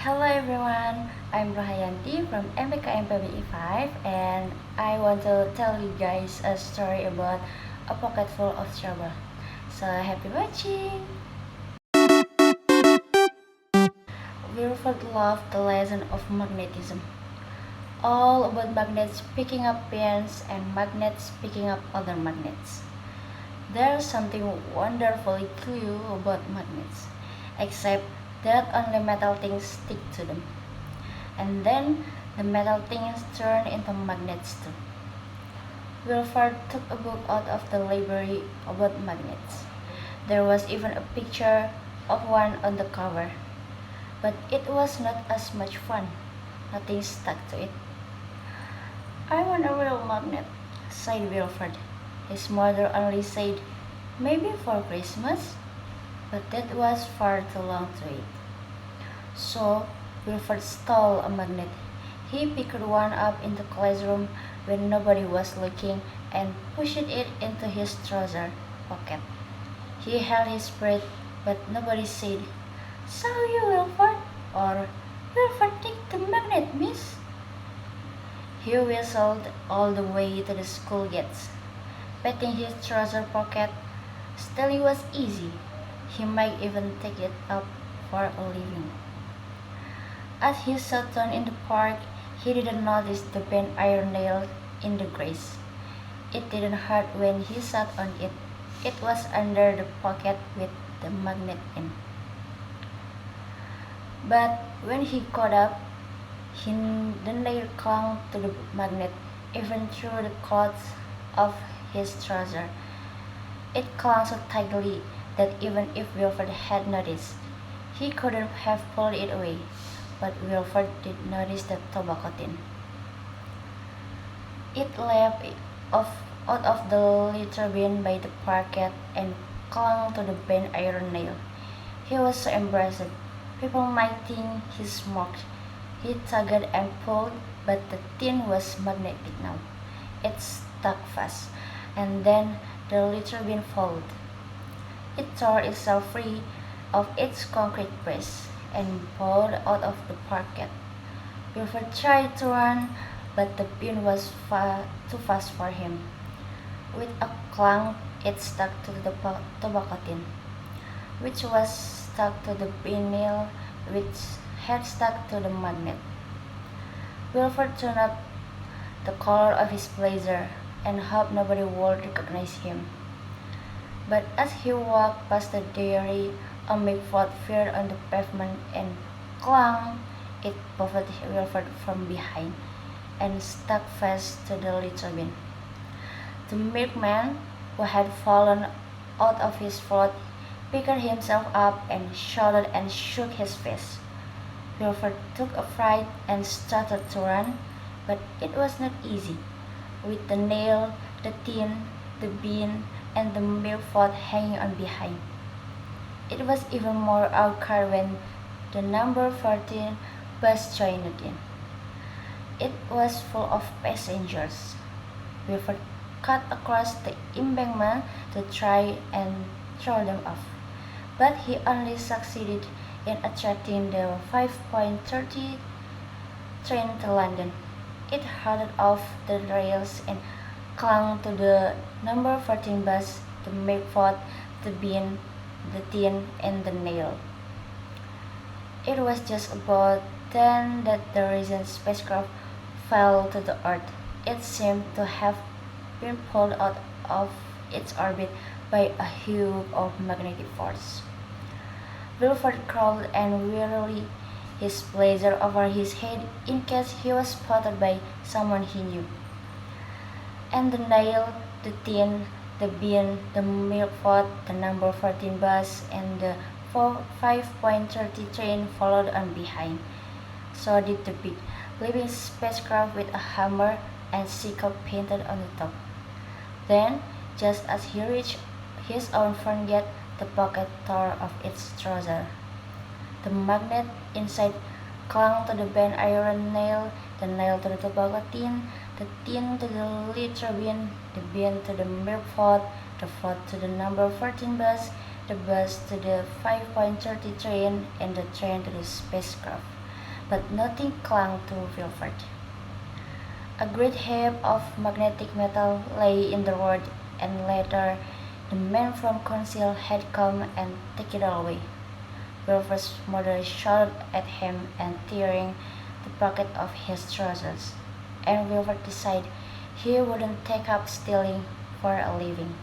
Hello everyone, I'm Rohayanti from MBKM 5 and I want to tell you guys a story about a pocket full of trouble. So happy watching! Wilford loved the lesson of magnetism, all about magnets picking up pins and magnets picking up other magnets. There's something wonderfully cool about magnets, except that only metal things stick to them. And then the metal things turn into magnets too. Wilford took a book out of the library about magnets. There was even a picture of one on the cover, but it was not as much fun. Nothing stuck to it. I want a real magnet, sighed Wilford. His mother only said, maybe for Christmas, but that was far too long to wait. So Wilford stole a magnet. He picked one up in the classroom when nobody was looking and pushed it into his trouser pocket. He held his breath, but nobody said, "So you, Wilford?" or "Wilford, take the magnet, miss." He whistled all the way to the school gates, patting his trouser pocket. Stealing was easy. He might even take it up for a living. As he sat down in the park, he didn't notice the bent iron nail in the grass. It didn't hurt when he sat on it. It was under the pocket with the magnet in. But when he got up, the nail clung to the magnet even through the cloth of his trouser. It clung so tightly that even if Wilford had noticed, he couldn't have pulled it away. But Wilford did notice the tobacco tin. It leapt out of the litter bin by the parquet and clung to the bent iron nail. He was so embarrassed. People might think he smoked. He tugged and pulled, but the tin was magnetic now. It stuck fast, and then the litter bin followed. It tore itself free of its concrete brace and bowed out of the parquet. Wilford tried to run, but the bin was too fast for him. With a clang, it stuck to the tobacco tin, which was stuck to the bin nail, which had stuck to the magnet. Wilford turned up the collar of his blazer and hoped nobody would recognize him. But as he walked past the dairy, a milkford veered on the pavement and clang! It buffeted Wilford from behind and stuck fast to the litter bin. The milkman, who had fallen out of his float, picked himself up and shouted and shook his fist. Wilford took a fright and started to run, but it was not easy. With the nail, the tin, the bin, and the milkford hanging on behind. It was even more awkward when the number 14 bus joined in. It was full of passengers. Wilford cut across the embankment to try and throw them off, but he only succeeded in attracting the 5:30 train to London. It hurtled off the rails and clung to the number 14 bus, the milkford, the bin, the tin, and the nail. It was just about then that the recent spacecraft fell to the Earth. It seemed to have been pulled out of its orbit by a hue of magnetic force. Wilford crawled and wearily his blazer over his head in case he was spotted by someone he knew. And the nail, the tin, the bin, the milkford, the number 14 bus, and the 5:30 train followed on behind. So did the big, living spacecraft with a hammer and sickle painted on the top. Then, just as he reached his own front gate, the pocket tore off its trouser. The magnet inside clung to the bent iron nail, the nail to the tobacco tin, the tin to the litter bin, the bin to the milkford, the ford to the number 14 bus to the 5:30 train, and the train to the spacecraft. but nothing clung to Wilford. A great heap of magnetic metal lay in the road, and later the man from Council had come and taken it away. Wilford's mother shouted at him and tearing the pocket of his trousers, and Wilford decided he wouldn't take up stealing for a living.